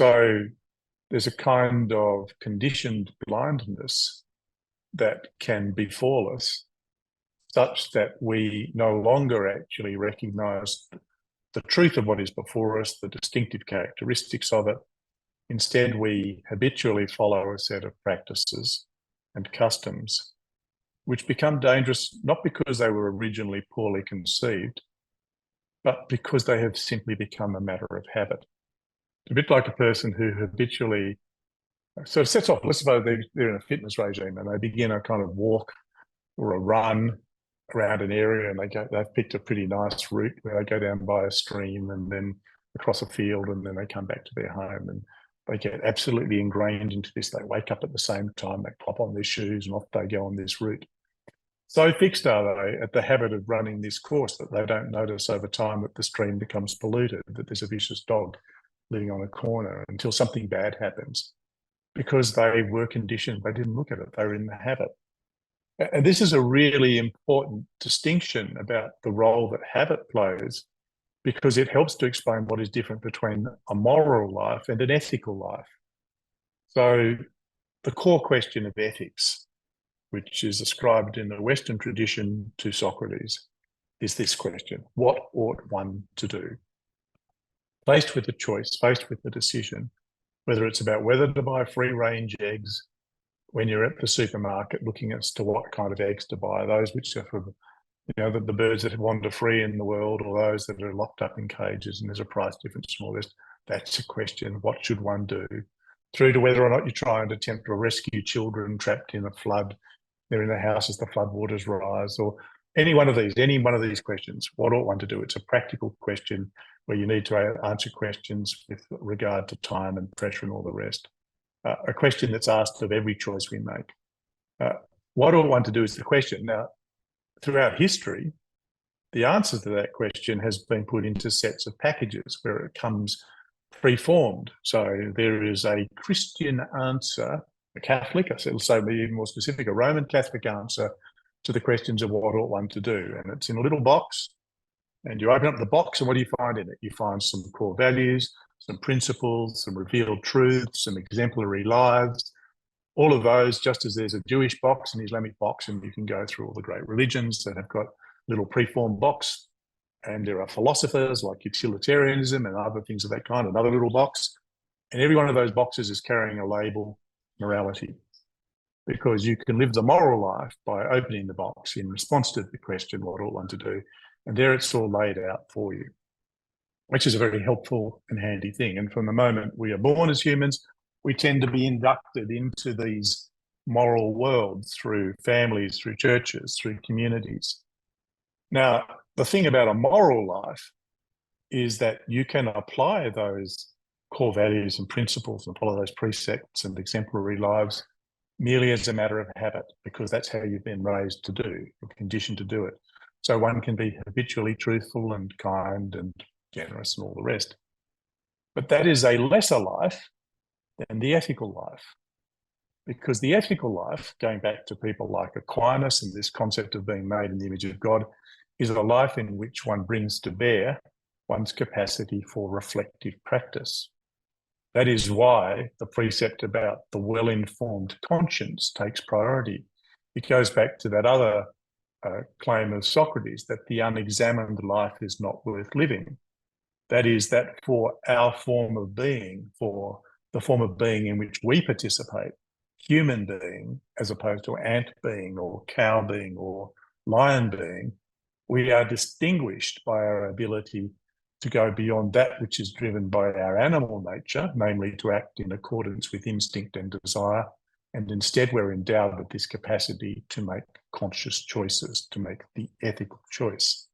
So there's a kind of conditioned blindness that can befall us, such that we no longer actually recognise the truth of what is before us, the distinctive characteristics of it. Instead, we habitually follow a set of practices and customs, which become dangerous not because they were originally poorly conceived, but because they have simply become a matter of habit. A bit like a person who habitually sort of sets off, let's suppose they're in a fitness regime and they begin a kind of walk or a run around an area, and they've picked a pretty nice route where they go down by a stream and then across a field, and then they come back to their home, and they get absolutely ingrained into this. They wake up at the same time, they pop on their shoes and off they go on this route. So fixed are they at the habit of running this course that they don't notice over time that the stream becomes polluted, that there's a vicious dog living on a corner, until something bad happens. Because they were conditioned, they didn't look at it, they were in the habit. And this is a really important distinction about the role that habit plays, because it helps to explain what is different between a moral life and an ethical life. So the core question of ethics, which is ascribed in the Western tradition to Socrates, is this question: what ought one to do? Faced with a choice, faced with a decision, whether it's about whether to buy free-range eggs when you're at the supermarket looking as to what kind of eggs to buy, those which are for the birds that wander free in the world, or those that are locked up in cages and there's a price difference from all this. That's a question: what should one do? Through to whether or not you're trying to attempt to rescue children trapped in a flood. They're in the house as the floodwaters rise, or any one of these questions. What ought one to do? It's a practical question where you need to answer questions with regard to time and pressure and all the rest. A question that's asked of every choice we make. What ought one to do is the question. Now, throughout history, the answer to that question has been put into sets of packages where it comes pre-formed. So there is a Christian answer, a Catholic, I'll say be even more specific, a Roman Catholic answer to the questions of what ought one to do. And it's in a little box, and you open up the box, and what do you find in it? You find some core values, some principles, some revealed truths, some exemplary lives, all of those, just as there's a Jewish box, an Islamic box, and you can go through all the great religions that have got little preformed box. And there are philosophers like utilitarianism and other things of that kind, another little box. And every one of those boxes is carrying a label, morality, because you can live the moral life by opening the box in response to the question, what ought one to do? And there it's all laid out for you, which is a very helpful and handy thing. And from the moment we are born as humans, we tend to be inducted into these moral worlds through families, through churches, through communities. Now, the thing about a moral life is that you can apply those core values and principles and follow those precepts and exemplary lives merely as a matter of habit, because that's how you've been raised to do, you're conditioned to do it. So one can be habitually truthful and kind and generous and all the rest. But that is a lesser life than the ethical life, because the ethical life, going back to people like Aquinas and this concept of being made in the image of God, is a life in which one brings to bear one's capacity for reflective practice. That is why the precept about the well-informed conscience takes priority. It goes back to that other claim of Socrates, that the unexamined life is not worth living. That is, that for our form of being, for the form of being in which we participate, human being, as opposed to ant being or cow being or lion being, we are distinguished by our ability to go beyond that which is driven by our animal nature, namely to act in accordance with instinct and desire. And instead, we're endowed with this capacity to make conscious choices, to make the ethical choice.